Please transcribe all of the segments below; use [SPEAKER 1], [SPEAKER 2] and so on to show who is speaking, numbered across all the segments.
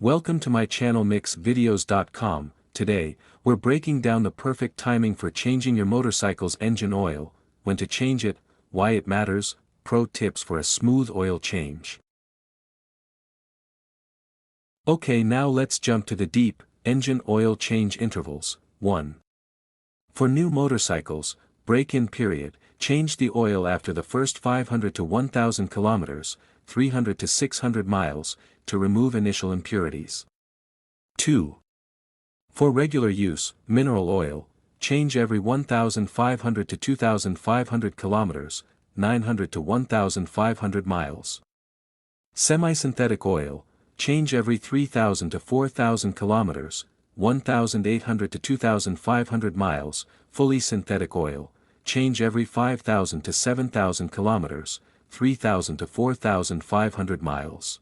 [SPEAKER 1] Welcome to my channel videos.com. Today, we're breaking down the perfect timing for changing your motorcycle's engine oil, when to change it, why it matters, pro tips for a smooth oil change. Okay, now let's jump to the deep engine oil change intervals. 1. For new motorcycles, break-in period, change the oil after the first 500 to 1000 kilometers, 300 to 600 miles, to remove initial impurities. 2. For regular use, mineral oil, change every 1500 to 2500 kilometers, 900 to 1500 miles. Semi-synthetic oil, change every 3000 to 4000 kilometers, 1800 to 2500 miles. Fully synthetic oil, change every 5000 to 7000 kilometers, 3000 to 4500 miles.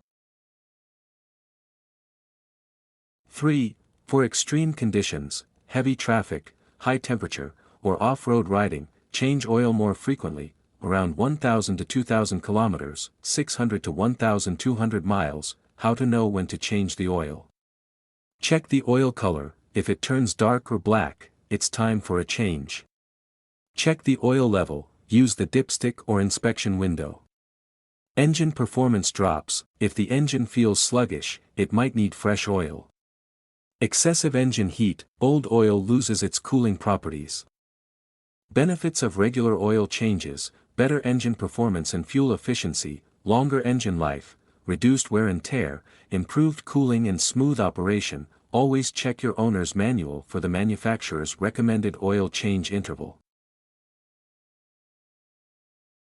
[SPEAKER 1] 3. For extreme conditions, heavy traffic, high temperature, or off-road riding, change oil more frequently, around 1000 to 2000 kilometers, 600 to 1200 miles. How to know when to change the oil. Check the oil color. If it turns dark or black, it's time for a change. Check the oil level. Use the dipstick or inspection window. Engine performance drops. If the engine feels sluggish, it might need fresh oil. Excessive engine heat, old oil loses its cooling properties. Benefits of regular oil changes: better engine performance and fuel efficiency, longer engine life, reduced wear and tear, improved cooling and smooth operation. Always check your owner's manual for the manufacturer's recommended oil change interval.